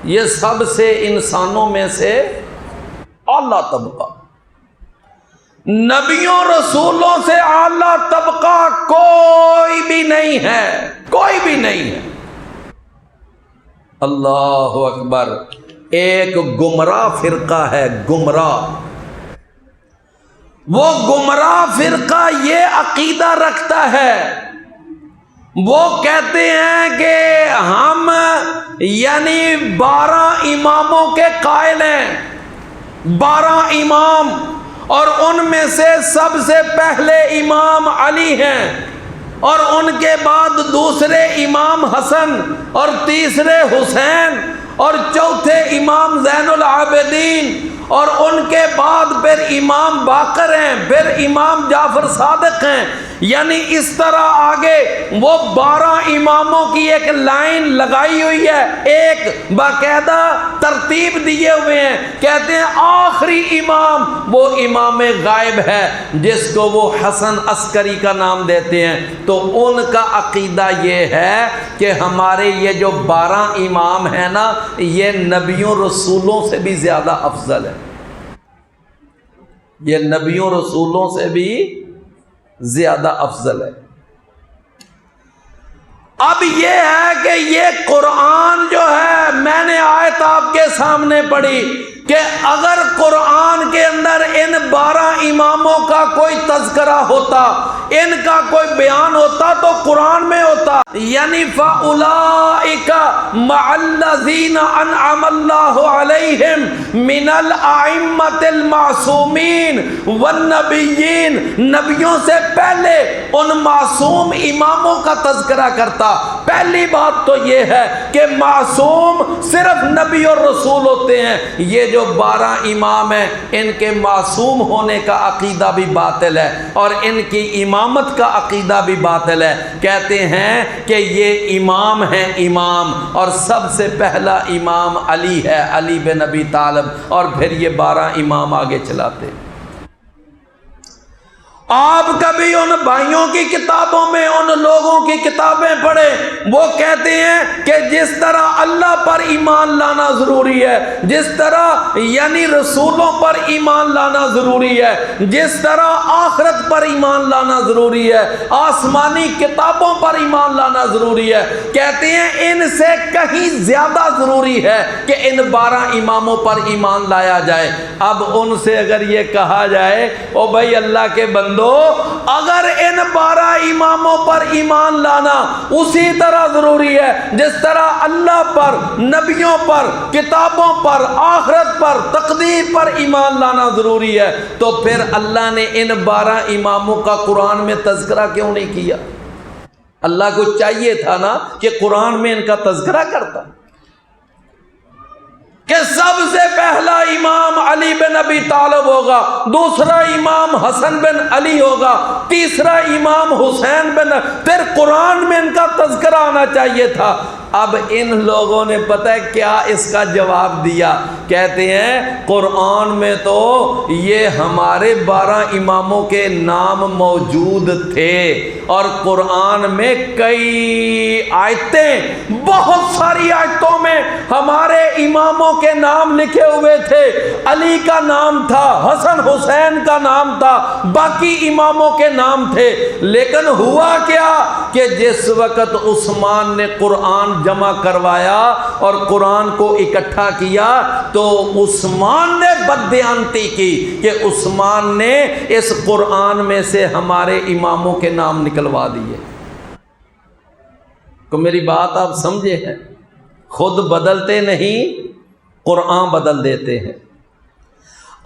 یہ سب سے انسانوں میں سے اعلیٰ طبقہ، نبیوں رسولوں سے اعلیٰ طبقہ کوئی بھی نہیں ہے، کوئی بھی نہیں ہے۔ اللہ اکبر۔ ایک گمراہ فرقہ ہے، گمراہ، وہ گمراہ فرقہ یہ عقیدہ رکھتا ہے، وہ کہتے ہیں کہ ہم یعنی 12 اماموں کے قائل ہیں، 12 امام، اور ان میں سے سب سے پہلے امام علی ہیں، اور ان کے بعد دوسرے امام حسن، اور تیسرے حسین، اور چوتھے امام زین العابدین، اور ان کے بعد پھر امام باقر ہیں، پھر امام جعفر صادق ہیں، یعنی اس طرح آگے وہ 12 اماموں کی ایک لائن لگائی ہوئی ہے، ایک باقاعدہ ترتیب دیے ہوئے ہیں۔ کہتے ہیں آخری امام وہ امام غائب ہے، جس کو وہ حسن عسکری کا نام دیتے ہیں۔ تو ان کا عقیدہ یہ ہے کہ ہمارے یہ جو 12 امام ہیں نا، یہ نبیوں رسولوں سے بھی زیادہ افضل ہے، یہ نبیوں رسولوں سے بھی زیادہ افضل ہے۔ اب یہ ہے کہ یہ قرآن جو ہے، میں نے آیت آپ کے سامنے پڑھی کہ اگر قرآن کے اندر ان 12 اماموں کا کوئی تذکرہ ہوتا، ان کا کوئی بیان ہوتا تو قرآن میں ہوتا، یعنی فَأُولَئِكَ مَعَ الَّذِينَ أَنْعَمَ اللَّهُ عَلَيْهِمْ مِنَ الْأَئِمَّةِ الْمَعْصُومِينَ وَالنَّبِيِّينَ، نبیوں سے پہلے ان معصوم اماموں کا تذکرہ کرتا۔ پہلی بات تو یہ ہے کہ معصوم صرف نبی اور رسول ہوتے ہیں، یہ جو 12 امام ہیں ان کے معصوم ہونے کا عقیدہ بھی باطل ہے، اور ان کی امامت کا عقیدہ بھی باطل ہے۔ کہتے ہیں کہ یہ امام ہیں، امام، اور سب سے پہلا امام علی ہے، علی بن ابی طالب، اور پھر یہ 12 امام آگے چلاتے۔ آپ کبھی ان بھائیوں کی کتابوں میں ان لوگوں کی کتابیں پڑھیں، وہ کہتے ہیں کہ جس طرح اللہ پر ایمان لانا ضروری ہے، جس طرح یعنی رسولوں پر ایمان لانا ضروری ہے، جس طرح آخرت پر ایمان لانا ضروری ہے، آسمانی کتابوں پر ایمان لانا ضروری ہے، کہتے ہیں ان سے کہیں زیادہ ضروری ہے کہ ان 12 اماموں پر ایمان لایا جائے۔ اب ان سے اگر یہ کہا جائے او بھائی اللہ کے بندو، اگر ان 12 اماموں پر ایمان لانا اسی طرح ضروری ہے جس طرح اللہ پر، نبیوں پر، کتابوں پر، آخرت پر، تقدیر پر ایمان لانا ضروری ہے، تو پھر اللہ نے ان 12 اماموں کا قرآن میں تذکرہ کیوں نہیں کیا؟ اللہ کو چاہیے تھا نا کہ قرآن میں ان کا تذکرہ کرتا۔ کہ سب سے پہلا امام علی بن ابی طالب ہوگا، دوسرا امام حسن بن علی ہوگا، تیسرا امام حسین بن، پھر قرآن میں ان کا تذکرہ آنا چاہیے تھا۔ اب ان لوگوں نے پتہ ہے کیا اس کا جواب دیا؟ کہتے ہیں قرآن میں تو یہ ہمارے 12 اماموں کے نام موجود تھے، اور قرآن میں کئی آیتیں، بہت ساری آیتوں میں ہمارے اماموں کے نام لکھے ہوئے تھے، علی کا نام تھا، حسن حسین کا نام تھا، باقی اماموں کے نام تھے۔ لیکن ہوا کیا کہ جس وقت عثمان نے قرآن جمع کروایا اور قرآن کو اکٹھا کیا تو عثمان نے بددیانتی کی کہ عثمان نے اس قرآن میں سے ہمارے اماموں کے نام نکلوا دیے۔ تو میری بات آپ سمجھے ہیں؟ خود بدلتے نہیں، قرآن بدل دیتے ہیں۔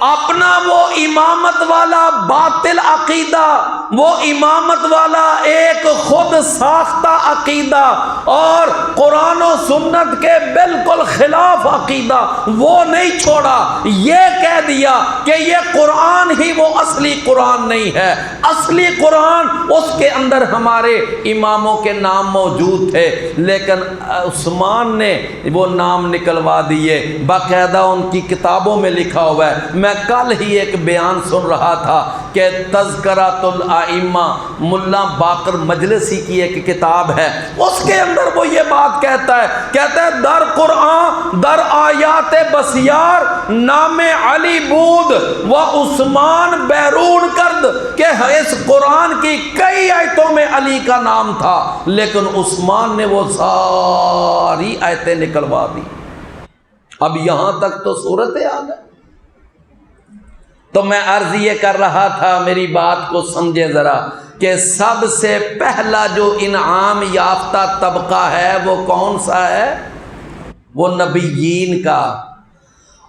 اپنا وہ امامت والا باطل عقیدہ، وہ امامت والا ایک خود ساختہ عقیدہ اور قرآن و سنت کے بالکل خلاف عقیدہ وہ نہیں چھوڑا، یہ کہہ دیا کہ یہ قرآن ہی وہ اصلی قرآن نہیں ہے، اصلی قرآن اس کے اندر ہمارے اماموں کے نام موجود تھے، لیکن عثمان نے وہ نام نکلوا دیے۔ باقاعدہ ان کی کتابوں میں لکھا ہوا ہے۔ میں کل ہی ایک بیان سن رہا تھا کہ تذکرۃ الائمہ، ملا باقر مجلسی کی ایک کتاب ہے، اس کے اندر وہ یہ بات کہتا ہے در قرآن در آیات بسیار نام علی بود و عثمان بیرون کرد، کہ اس قرآن کی کئی آیتوں میں علی کا نام تھا لیکن عثمان نے وہ ساری آیتیں نکلوا دی۔ اب یہاں تک تو صورت حال ہے۔ تو میں عرض یہ کر رہا تھا، میری بات کو سمجھے ذرا، کہ سب سے پہلا جو انعام یافتہ طبقہ ہے وہ کون سا ہے؟ وہ نبیین کا،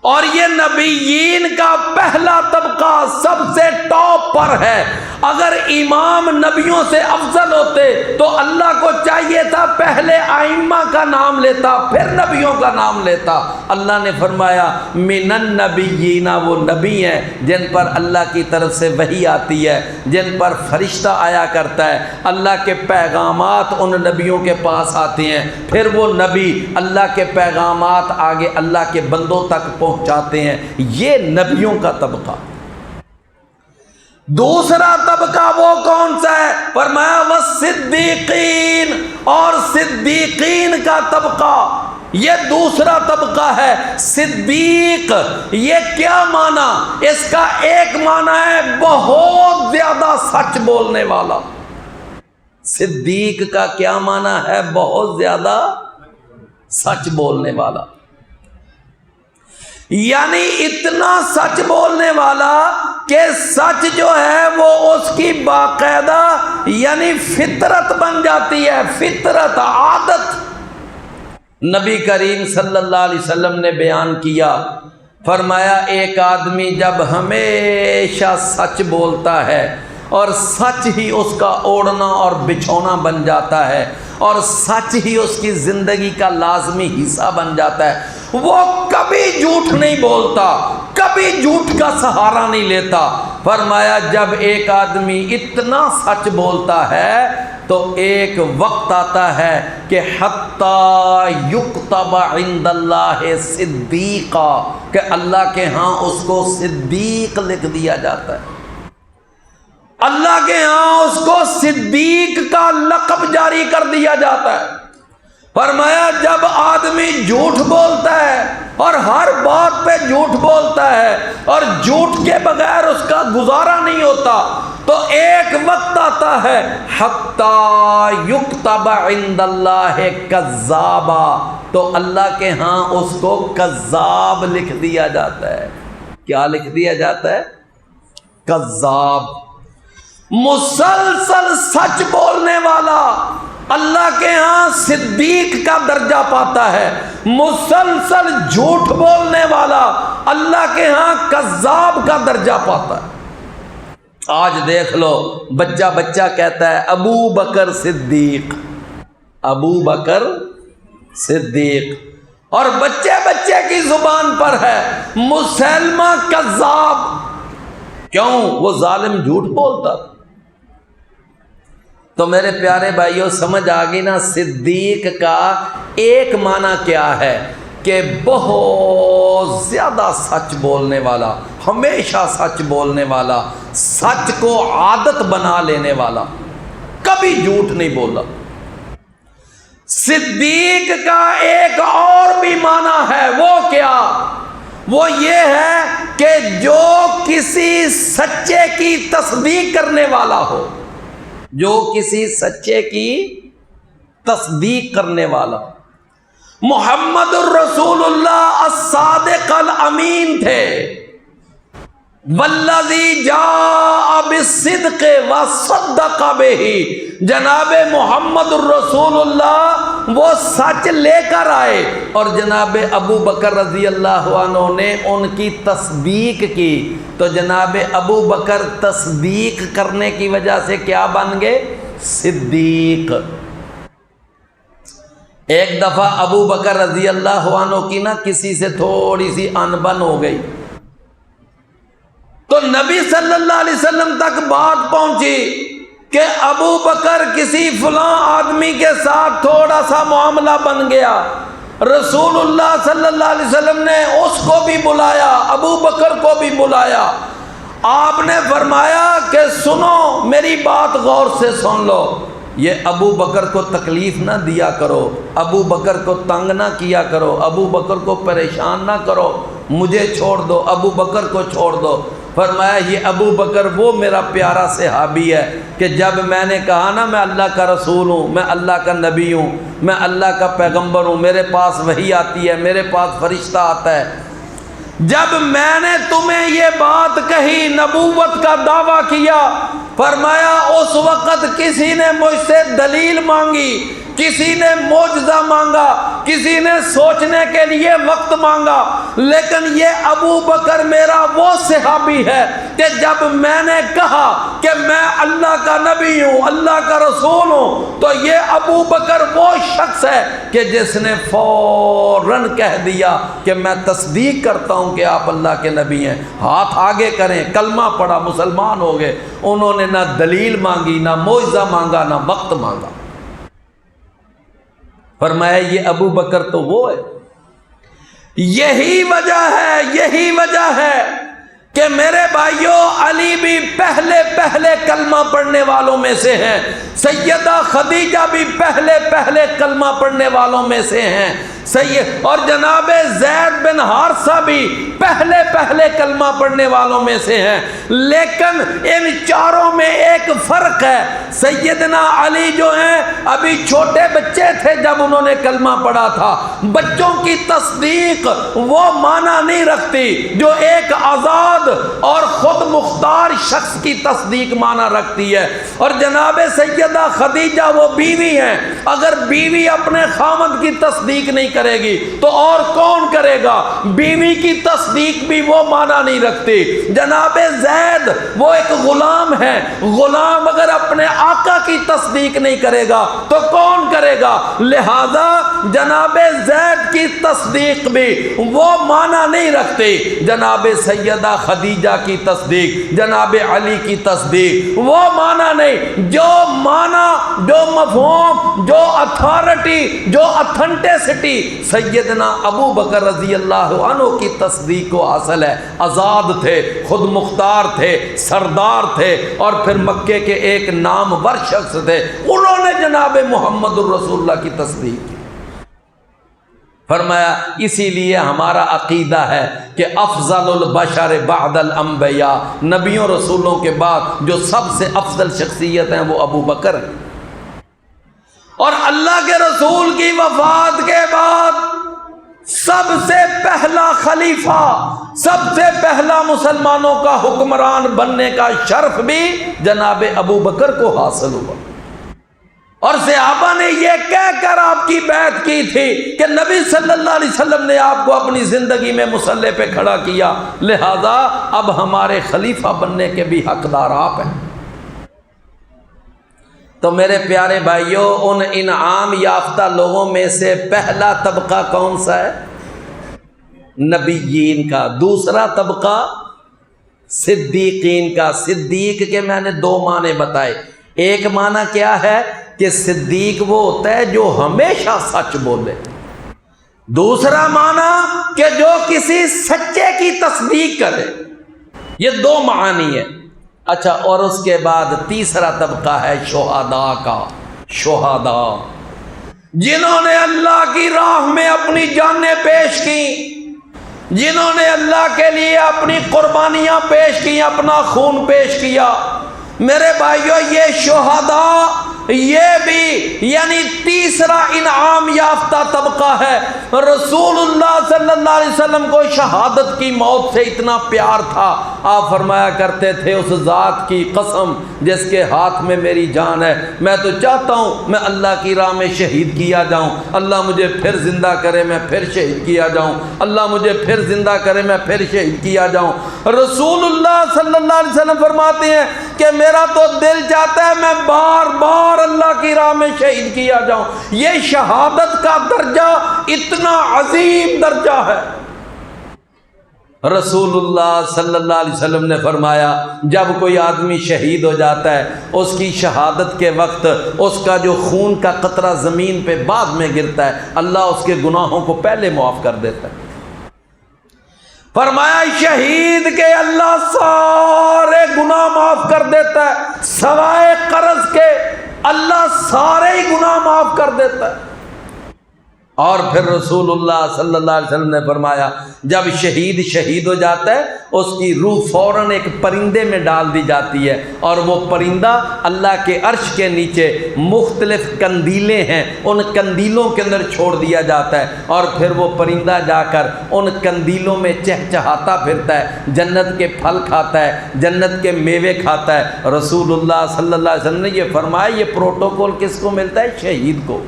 اور یہ نبیین کا پہلا طبقہ سب سے ٹاپ پر ہے۔ اگر امام نبیوں سے افضل ہوتے تو اللہ کو چاہیے تھا پہلے ائمہ کا نام لیتا پھر نبیوں کا نام لیتا۔ اللہ نے فرمایا من النبیین، وہ نبی ہیں جن پر اللہ کی طرف سے وحی آتی ہے، جن پر فرشتہ آیا کرتا ہے، اللہ کے پیغامات ان نبیوں کے پاس آتے ہیں، پھر وہ نبی اللہ کے پیغامات آگے اللہ کے بندوں تک پہنچاتے ہیں۔ یہ نبیوں کا طبقہ۔ دوسرا طبقہ وہ کون سا ہے؟ فرمایا والصدیقین، اور صدیقین کا طبقہ، یہ دوسرا طبقہ ہے۔ صدیق یہ کیا معنی؟ اس کا ایک معنی ہے بہت زیادہ سچ بولنے والا۔ صدیق کا کیا معنی ہے؟ بہت زیادہ سچ بولنے والا، یعنی اتنا سچ بولنے والا کہ سچ جو ہے وہ اس کی باقاعدہ یعنی فطرت بن جاتی ہے، فطرت، عادت۔ نبی کریم صلی اللہ علیہ وسلم نے بیان کیا، فرمایا ایک آدمی جب ہمیشہ سچ بولتا ہے اور سچ ہی اس کا اوڑھنا اور بچھونا بن جاتا ہے اور سچ ہی اس کی زندگی کا لازمی حصہ بن جاتا ہے، وہ کبھی جھوٹ نہیں بولتا، کبھی جھوٹ کا سہارا نہیں لیتا۔ فرمایا جب ایک آدمی اتنا سچ بولتا ہے تو ایک وقت آتا ہے کہ حتی یکتب عند اللہ صدیقا، کہ اللہ کے ہاں اس کو صدیق لکھ دیا جاتا ہے، اللہ کے ہاں اس کو صدیق کا لقب جاری کر دیا جاتا ہے۔ فرمایا جب آدمی جھوٹ بولتا ہے اور ہر بات پہ جھوٹ بولتا ہے اور جھوٹ کے بغیر اس کا گزارا نہیں ہوتا تو ایک وقت آتا ہے حتی یکتب عند اللہ کذابا، تو اللہ کے ہاں اس کو کذاب لکھ دیا جاتا ہے۔ کیا لکھ دیا جاتا ہے؟ کذاب۔ مسلسل سچ بولنے والا اللہ کے ہاں صدیق کا درجہ پاتا ہے، مسلسل جھوٹ بولنے والا اللہ کے ہاں کذاب کا درجہ پاتا ہے۔ آج دیکھ لو بچہ کہتا ہے ابو بکر صدیق، ابو بکر صدیق، اور بچے بچے کی زبان پر ہے مسیلمہ کذاب. کیوں؟ وہ ظالم جھوٹ بولتا. تو میرے پیارے بھائیوں سمجھ آ گئی نا صدیق کا ایک معنی کیا ہے کہ بہت زیادہ سچ بولنے والا، ہمیشہ سچ بولنے والا، سچ کو عادت بنا لینے والا، کبھی جھوٹ نہیں بولا. صدیق کا ایک اور بھی معنی ہے، وہ کیا؟ وہ یہ ہے کہ جو کسی سچے کی تصدیق کرنے والا ہو، جو کسی سچے کی تصدیق کرنے والا. محمد الرسول اللہ الصادق الامین تھے. والذی جاء بالصدق وصدق بہ، جناب محمد الرسول اللہ وہ سچ لے کر آئے اور جناب ابو بکر رضی اللہ عنہ نے ان کی تصدیق کی. تو جناب ابو بکر تصدیق کرنے کی وجہ سے کیا بن گئے؟ صدیق. ایک دفعہ ابو بکر رضی اللہ عنہ کی نا کسی سے تھوڑی سی انبن ہو گئی، تو نبی صلی اللہ علیہ وسلم تک بات پہنچی کہ ابو بکر کسی فلاں آدمی کے ساتھ تھوڑا سا معاملہ بن گیا. رسول اللہ صلی اللہ علیہ وسلم نے اس کو بھی بلایا، ابو بکر کو بھی بلایا. آپ نے فرمایا کہ سنو میری بات غور سے سن لو، یہ ابو بکر کو تکلیف نہ دیا کرو، ابو بکر کو تنگ نہ کیا کرو، ابو بکر کو پریشان نہ کرو، مجھے چھوڑ دو، ابو بکر کو چھوڑ دو. فرمایا یہ ابو بکر وہ میرا پیارا صحابی ہے کہ جب میں نے کہا نا میں اللہ کا رسول ہوں، میں اللہ کا نبی ہوں، میں اللہ کا پیغمبر ہوں، میرے پاس وحی آتی ہے، میرے پاس فرشتہ آتا ہے، جب میں نے تمہیں یہ بات کہی، نبوت کا دعویٰ کیا، فرمایا اس وقت کسی نے مجھ سے دلیل مانگی، کسی نے معجزہ مانگا، کسی نے سوچنے کے لیے وقت مانگا، لیکن یہ ابو بکر میرا وہ صحابی ہے کہ جب میں نے کہا کہ میں اللہ کا نبی ہوں، اللہ کا رسول ہوں، تو یہ ابو بکر وہ شخص ہے کہ جس نے فوراً کہہ دیا کہ میں تصدیق کرتا ہوں کہ آپ اللہ کے نبی ہیں. ہاتھ آگے کریں، کلمہ پڑھا، مسلمان ہو گئے. انہوں نے نہ دلیل مانگی، نہ معجزہ مانگا، نہ وقت مانگا. فرمایا یہ ابو بکر تو وہ ہے. یہی وجہ ہے کہ میرے بھائیوں علی بھی پہلے کلمہ پڑھنے والوں میں سے ہیں، سیدہ خدیجہ بھی پہلے کلمہ پڑھنے والوں میں سے ہیں، اور جناب زید بن حارثہ بھی پہلے کلمہ پڑھنے والوں میں سے ہیں. لیکن ان چاروں میں ایک فرق ہے. سیدنا علی جو ہیں ابھی چھوٹے بچے تھے جب انہوں نے کلمہ پڑھا تھا. بچوں کی تصدیق وہ معنی نہیں رکھتی جو ایک آزاد اور خود مختار شخص کی تصدیق معنی رکھتی ہے. اور جناب سیدہ خدیجہ وہ بیوی ہیں، اگر بیوی اپنے خامد کی تصدیق نہیں کرے گی تو اور کون کرے گا؟ بیوی کی تصدیق بھی وہ معنی نہیں رکھتی. جناب زید وہ ایک غلام ہے، غلام اگر اپنے آقا کی تصدیق نہیں کرے گا تو کون کرے گا؟ لہذا جناب زید کی تصدیق بھی وہ معنی نہیں رکھتی. جناب سیدہ خدیجہ کی تصدیق، جناب علی کی تصدیق وہ معنی نہیں. جو معنی، جو مفہوم، جو اتھارٹی، جو اتھنٹسٹی سیدنا ابو بکر رضی اللہ عنہ کی تصدیق کو حاصل ہے. آزاد تھے، خود مختار تھے، سردار تھے، اور پھر مکے کے ایک نامور شخص تھے، انہوں نے جناب محمد الرسول اللہ کی تصدیق کی. فرمایا اسی لیے ہمارا عقیدہ ہے کہ افضل البشر بعد الانبیاء، نبیوں رسولوں کے بعد جو سب سے افضل شخصیت ہیں وہ ابو بکر ہیں. اور اللہ کے رسول کی وفات کے بعد سب سے پہلا خلیفہ، سب سے پہلا مسلمانوں کا حکمران بننے کا شرف بھی جناب ابو بکر کو حاصل ہوا. اور صحابہ نے یہ کہہ کر آپ کی بیعت کی تھی کہ نبی صلی اللہ علیہ وسلم نے آپ کو اپنی زندگی میں مصلی پہ کھڑا کیا، لہذا اب ہمارے خلیفہ بننے کے بھی حقدار آپ ہیں. تو میرے پیارے بھائیوں، ان انعام یافتہ لوگوں میں سے پہلا طبقہ کون سا ہے؟ نبیین کا۔ دوسرا طبقہ صدیقین کا۔ صدیق کے میں نے دو معنی بتائے۔ ایک معنی کیا ہے کہ صدیق وہ ہوتا ہے جو ہمیشہ سچ بولے۔ دوسرا معنی کہ جو کسی سچے کی تصدیق کرے۔ یہ دو معنی ہے۔ اچھا، اور اس کے بعد تیسرا طبقہ ہے شہداء کا۔ شہداء جنہوں نے اللہ کی راہ میں اپنی جانیں پیش کی، جنہوں نے اللہ کے لیے اپنی قربانیاں پیش کی، اپنا خون پیش کیا۔ میرے بھائیوں، یہ شہداء یہ بھی یعنی تیسرا انعام یافتہ طبقہ ہے۔ رسول اللہ صلی اللہ علیہ وسلم کو شہادت کی موت سے اتنا پیار تھا، آپ فرمایا کرتے تھے اس ذات کی قسم جس کے ہاتھ میں میری جان ہے، میں تو چاہتا ہوں میں اللہ کی راہ میں شہید کیا جاؤں، اللہ مجھے پھر زندہ کرے میں پھر شہید کیا جاؤں، اللہ مجھے پھر زندہ کرے میں پھر شہید کیا جاؤں۔ رسول اللہ صلی اللہ علیہ وسلم فرماتے ہیں کہ میرا تو دل چاہتا ہے میں بار بار اللہ کی راہ میں شہید کیا جاؤں۔ یہ شہادت کا درجہ اتنا عظیم درجہ ہے۔ رسول اللہ صلی اللہ علیہ وسلم نے فرمایا جب کوئی آدمی شہید ہو جاتا ہے، اس کی شہادت کے وقت اس کا جو خون کا قطرہ زمین پہ بعد میں گرتا ہے، اللہ اس کے گناہوں کو پہلے معاف کر دیتا ہے۔ فرمایا شہید کے اللہ سارے گناہ معاف کر دیتا ہے، سوائے قرض کے اللہ سارے ہی گناہ معاف کر دیتا ہے۔ اور پھر رسول اللہ صلی اللہ علیہ وسلم نے فرمایا جب شہید ہو جاتا ہے، اس کی روح فوراً ایک پرندے میں ڈال دی جاتی ہے، اور وہ پرندہ اللہ کے عرش کے نیچے مختلف قندیلیں ہیں، ان قندیلوں کے اندر چھوڑ دیا جاتا ہے، اور پھر وہ پرندہ جا کر ان قندیلوں میں چہچہاتا پھرتا ہے، جنت کے پھل کھاتا ہے، جنت کے میوے کھاتا ہے۔ رسول اللہ صلی اللہ علیہ وسلم نے یہ فرمایا، یہ پروٹوکول کس کو ملتا ہے؟ شہید کو۔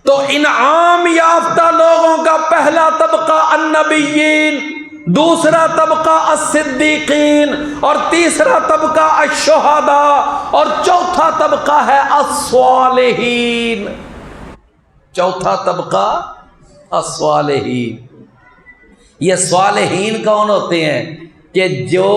تو انعام یافتہ لوگوں کا پہلا طبقہ النبیین، دوسرا طبقہ الصدیقین، اور تیسرا طبقہ الشہداء، اور چوتھا طبقہ ہے الصالحین۔ چوتھا طبقہ الصالحین۔ یہ صالحین کون ہوتے ہیں؟ کہ جو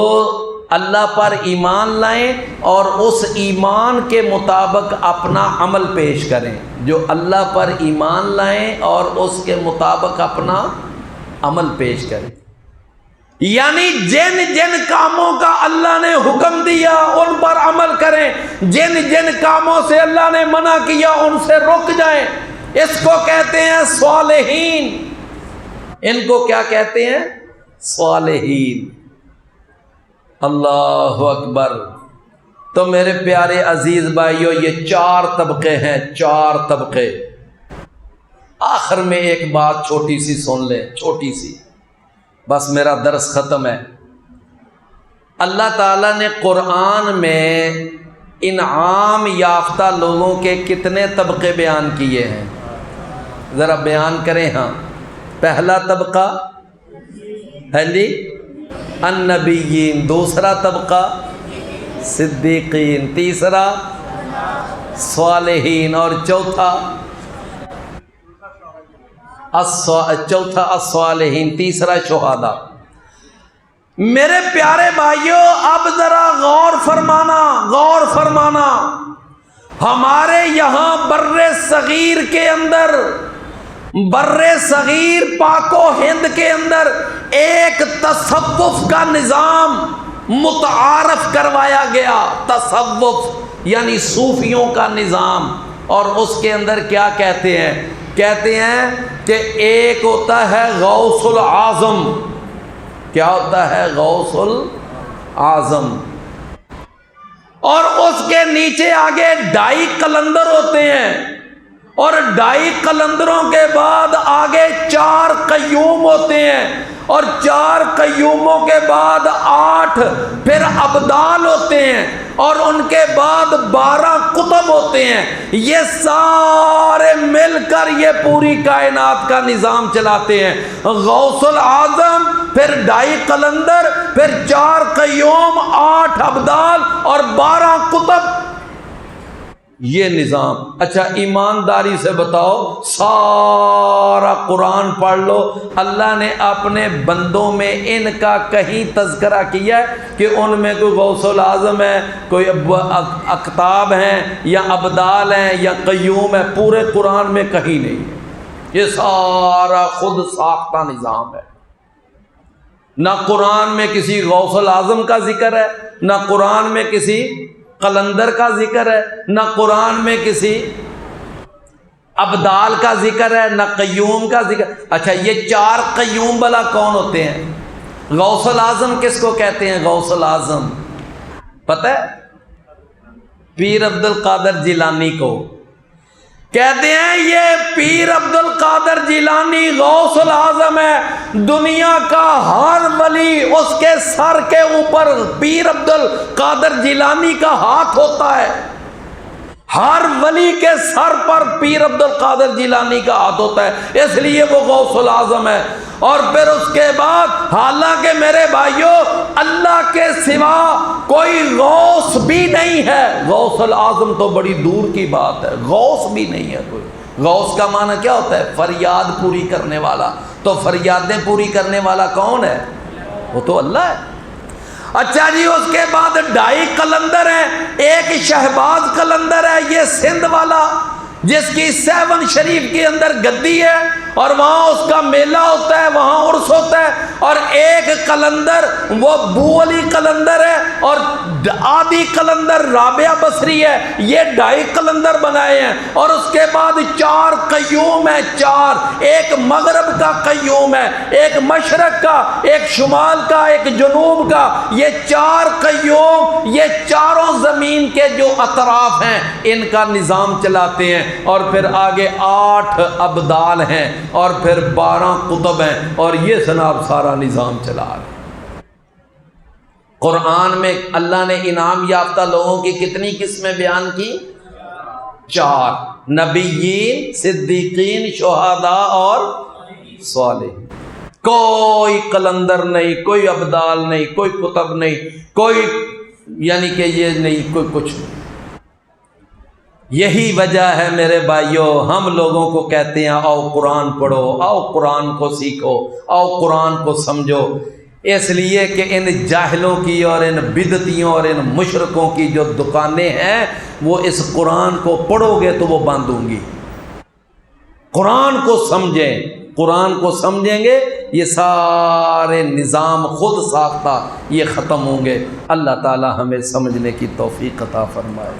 اللہ پر ایمان لائیں اور اس ایمان کے مطابق اپنا عمل پیش کریں۔ جو اللہ پر ایمان لائیں اور اس کے مطابق اپنا عمل پیش کریں، یعنی جن جن کاموں کا اللہ نے حکم دیا ان پر عمل کریں، جن جن کاموں سے اللہ نے منع کیا ان سے رک جائیں۔ اس کو کہتے ہیں صالحین۔ ان کو کیا کہتے ہیں؟ صالحین۔ اللہ اکبر۔ تو میرے پیارے عزیز بھائیو، یہ چار طبقے ہیں، چار طبقے۔ آخر میں ایک بات چھوٹی سی سن لیں، چھوٹی سی، بس میرا درس ختم ہے۔ اللہ تعالیٰ نے قرآن میں انعام یافتہ لوگوں کے کتنے طبقے بیان کیے ہیں؟ ذرا بیان کریں۔ ہاں، پہلا طبقہ ہے جی النبیین، دوسرا طبقہ صدیقین، تیسرا صالحین، اور چوتھا الصالحین، تیسرا شہداء۔ میرے پیارے بھائیوں، اب ذرا غور فرمانا، ہمارے یہاں بر صغیر پاک و ہند کے اندر ایک تصوف کا نظام متعارف کروایا گیا۔ تصوف یعنی صوفیوں کا نظام، اور اس کے اندر کیا کہتے ہیں کہ ایک ہوتا ہے غوث العظم۔ کیا ہوتا ہے؟ غوث العظم۔ اور اس کے نیچے آگے ڈائی قلندر ہوتے ہیں، اور ڈائی قلندروں کے بعد آگے 4 قیوم ہوتے ہیں، اور 4 قیوموں کے بعد 8 پھر ابدال ہوتے ہیں، اور ان کے بعد 12 قطب ہوتے ہیں۔ یہ سارے مل کر یہ پوری کائنات کا نظام چلاتے ہیں۔ غوث العظم، پھر ڈائی قلندر، پھر 4 قیوم، 8 ابدال اور 12 قطب۔ یہ نظام۔ اچھا ایمانداری سے بتاؤ، سارا قرآن پڑھ لو، اللہ نے اپنے بندوں میں ان کا کہیں تذکرہ کیا ہے کہ ان میں کوئی غوث الاعظم ہے، کوئی اقطاب ہیں یا ابدال ہیں یا قیوم ہے؟ پورے قرآن میں کہیں نہیں ہے۔ یہ سارا خود ساختہ نظام ہے۔ نہ قرآن میں کسی غوث الاعظم کا ذکر ہے، نہ قرآن میں کسی قلندر کا ذکر ہے، نہ قرآن میں کسی ابدال کا ذکر ہے، نہ قیوم کا ذکر۔ اچھا یہ چار قیوم بلا کون ہوتے ہیں؟ غوث الاعظم کس کو کہتے ہیں؟ غوث الاعظم پتہ ہے؟ پیر عبد القادر جیلانی کو کہتے ہیں یہ پیر عبد القادر جیلانی غوث الاعظم ہے، دنیا کا ہر ولی اس کے سر کے اوپر پیر عبد القادر جیلانی کا ہاتھ ہوتا ہے، ہر ولی کے سر پر پیر عبد القادر جیلانی کا ہاتھ ہوتا ہے، اس لیے وہ غوث الاعظم ہے۔ اور پھر اس کے بعد حالانکہ میرے بھائیوں اللہ کے سوا کوئی غوث بھی نہیں ہے، غوث الاعظم تو بڑی دور کی بات ہے، غوث بھی نہیں ہے کوئی۔ غوث کا معنی کیا ہوتا ہے؟ فریاد پوری کرنے والا۔ تو فریادیں پوری کرنے والا کون ہے؟ وہ تو اللہ ہے۔ اچھا جی اس کے بعد 2.5 قلندر ہیں، ایک شہباز قلندر ہے یہ سندھ والا جس کی 7 شریف کے اندر گدی ہے اور وہاں اس کا میلہ ہوتا ہے، وہاں عرس ہوتا ہے، اور ایک قلندر وہ بو علی قلندر ہے اور آدھی قلندر رابعہ بصری ہے، یہ 2.5 قلندر بنائے ہیں۔ اور اس کے بعد 4 قیوم ہیں، 4، ایک مغرب کا قیوم ہے، ایک مشرق کا، ایک شمال کا، ایک جنوب کا، یہ 4 قیوم یہ چاروں زمین کے جو اطراف ہیں ان کا نظام چلاتے ہیں۔ اور پھر آگے 8 ابدال ہیں اور پھر 12 قطب ہیں، اور یہ جناب سارا نظام چلا رہے ہیں۔ قرآن میں اللہ نے انعام یافتہ لوگوں کی کتنی قسمیں بیان کی؟ 4، نبیین، صدیقین، شہداء اور صالحین۔ کوئی قلندر نہیں، کوئی ابدال نہیں، کوئی قطب نہیں، کوئی یعنی کہ یہ نہیں، کوئی کچھ نہیں۔ یہی وجہ ہے میرے بھائیوں ہم لوگوں کو کہتے ہیں آؤ قرآن پڑھو، آؤ قرآن کو سیکھو، آؤ قرآن کو سمجھو، اس لیے کہ ان جاہلوں کی اور ان بدعتیوں اور ان مشرکوں کی جو دکانیں ہیں وہ اس قرآن کو پڑھو گے تو وہ بند ہوں گی۔ قرآن کو سمجھیں، قرآن کو سمجھیں گے یہ سارے نظام خود ساختہ یہ ختم ہوں گے۔ اللہ تعالی ہمیں سمجھنے کی توفیق عطا فرمائے۔